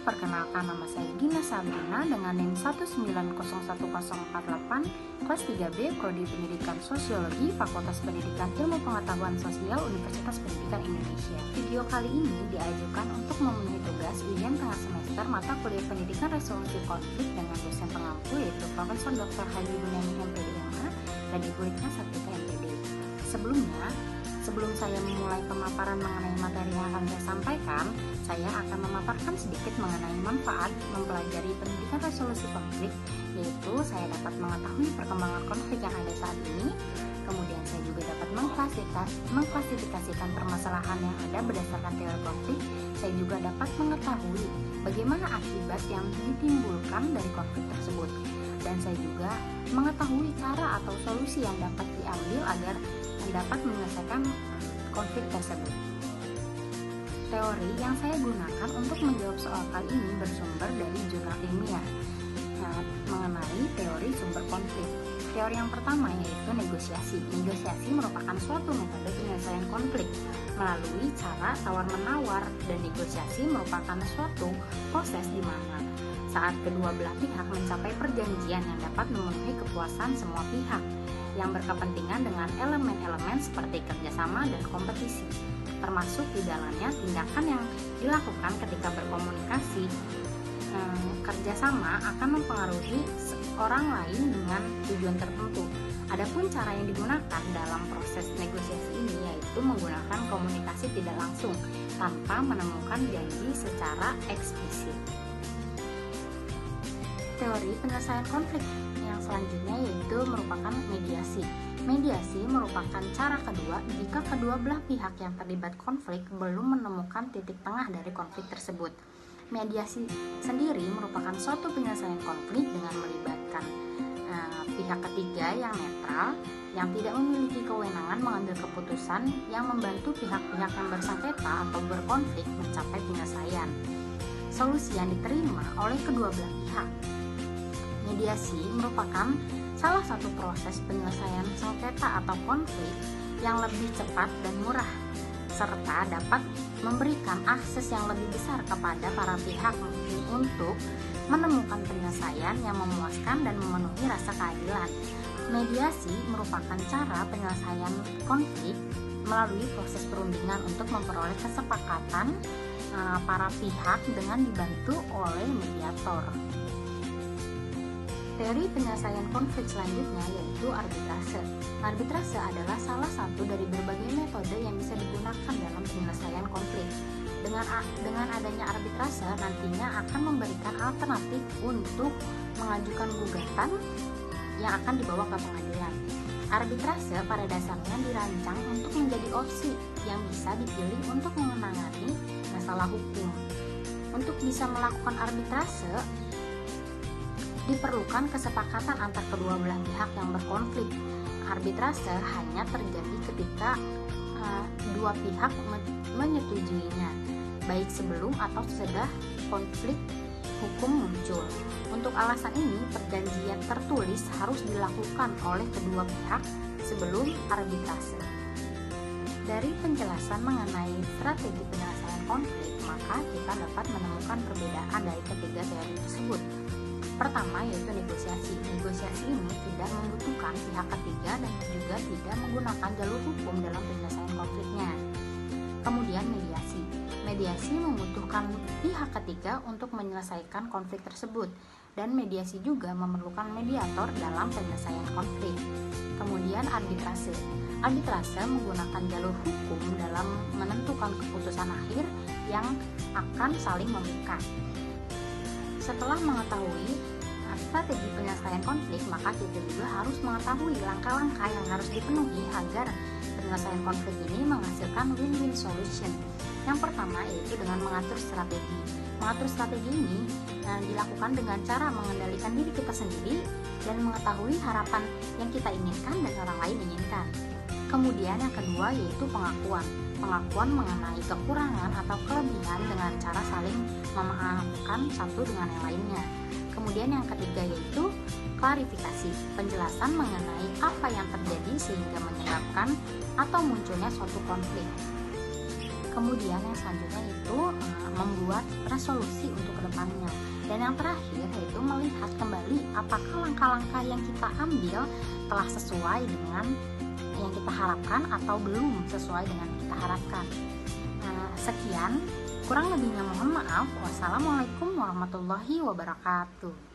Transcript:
perkenalkan, nama saya Gina Sabrina dengan NIM 1901048, kelas 3B, Prodi Pendidikan Sosiologi, Fakultas Pendidikan Ilmu Pengetahuan Sosial, Universitas Pendidikan Indonesia. Video kali ini diajukan untuk memenuhi tugas ujian tengah semester mata kuliah Pendidikan Resolusi Konflik dengan dosen pengampu yaitu Profesor Dr. Haji Bunyamin MPD MA dan Ibu Rikna Sartika MPD. Sebelum saya memulai pemaparan mengenai materi yang akan saya sampaikan, saya akan memaparkan sedikit mengenai manfaat mempelajari pendidikan resolusi konflik, yaitu saya dapat mengetahui perkembangan konflik yang ada saat ini, kemudian saya juga dapat mengklasifikasikan permasalahan yang ada berdasarkan teori konflik, saya juga dapat mengetahui bagaimana akibat yang ditimbulkan dari konflik tersebut, dan saya juga mengetahui cara atau solusi yang dapat diambil agar dapat menyelesaikan konflik tersebut. Teori yang saya gunakan untuk menjawab soal kali ini bersumber dari jurnal ilmiah mengenai teori sumber konflik. Teori yang pertama yaitu negosiasi. Negosiasi merupakan suatu metode penyelesaian konflik melalui cara tawar-menawar, dan negosiasi merupakan suatu proses di mana saat kedua belah pihak mencapai perjanjian yang dapat memenuhi kepuasan semua pihak yang berkepentingan dengan elemen-elemen seperti kerjasama dan kompetisi, termasuk di dalamnya tindakan yang dilakukan ketika berkomunikasi. Kerjasama akan mempengaruhi orang lain dengan tujuan tertentu. Adapun cara yang digunakan dalam proses negosiasi ini yaitu menggunakan komunikasi tidak langsung tanpa menemukan janji secara eksplisit. Teori penyelesaian konflik yang selanjutnya yaitu merupakan mediasi. Mediasi merupakan cara kedua jika kedua belah pihak yang terlibat konflik belum menemukan titik tengah dari konflik tersebut. Mediasi sendiri merupakan suatu penyelesaian konflik dengan melibatkan pihak ketiga yang netral, yang tidak memiliki kewenangan mengambil keputusan, yang membantu pihak-pihak yang bersengketa atau berkonflik mencapai penyelesaian. Solusi yang diterima oleh kedua belah pihak. Mediasi merupakan salah satu proses penyelesaian sengketa atau konflik yang lebih cepat dan murah, serta dapat memberikan akses yang lebih besar kepada para pihak untuk menemukan penyelesaian yang memuaskan dan memenuhi rasa keadilan. Mediasi merupakan cara penyelesaian konflik melalui proses perundingan untuk memperoleh kesepakatan para pihak dengan dibantu oleh mediator. Teori penyelesaian konflik selanjutnya yaitu arbitrase. Arbitrase adalah salah satu dari berbagai metode yang bisa digunakan dalam penyelesaian konflik. Dengan adanya arbitrase nantinya akan memberikan alternatif untuk mengajukan gugatan yang akan dibawa ke pengadilan. Arbitrase pada dasarnya dirancang untuk menjadi opsi yang bisa dipilih untuk menangani masalah hukum. Untuk bisa melakukan arbitrase diperlukan kesepakatan antar kedua belah pihak yang berkonflik. Arbitrase hanya terjadi ketika dua pihak menyetujuinya, baik sebelum atau sesudah konflik hukum muncul. Untuk alasan ini, perjanjian tertulis harus dilakukan oleh kedua pihak sebelum arbitrase. Dari penjelasan mengenai strategi penyelesaian konflik, maka kita dapat menemukan perbedaan dari ketiga teori tersebut. Pertama yaitu negosiasi. Negosiasi ini tidak membutuhkan pihak ketiga dan juga tidak menggunakan jalur hukum dalam penyelesaian konfliknya. Kemudian mediasi. Mediasi membutuhkan pihak ketiga untuk menyelesaikan konflik tersebut, dan mediasi juga memerlukan mediator dalam penyelesaian konflik. Kemudian arbitrase. Arbitrase menggunakan jalur hukum dalam menentukan keputusan akhir yang akan saling memikat. Setelah mengetahui strategi penyelesaian konflik, maka kita juga harus mengetahui langkah-langkah yang harus dipenuhi agar penyelesaian konflik ini menghasilkan win-win solution. Yang pertama yaitu dengan mengatur strategi. Mengatur strategi ini dilakukan dengan cara mengendalikan diri kita sendiri dan mengetahui harapan yang kita inginkan dan orang lain inginkan. Kemudian yang kedua yaitu pengakuan. Pengakuan mengenai kekurangan atau kelebihan dengan cara saling memaafkan satu dengan yang lainnya. Kemudian yang ketiga yaitu klarifikasi, penjelasan mengenai apa yang terjadi sehingga menyebabkan atau munculnya suatu konflik. Kemudian yang selanjutnya itu membuat resolusi untuk kedepannya. Dan yang terakhir yaitu melihat kembali apakah langkah-langkah yang kita ambil telah sesuai dengan yang kita harapkan atau belum sesuai dengan yang kita harapkan. Sekian, kurang lebihnya mohon maaf. Wassalamualaikum warahmatullahi wabarakatuh.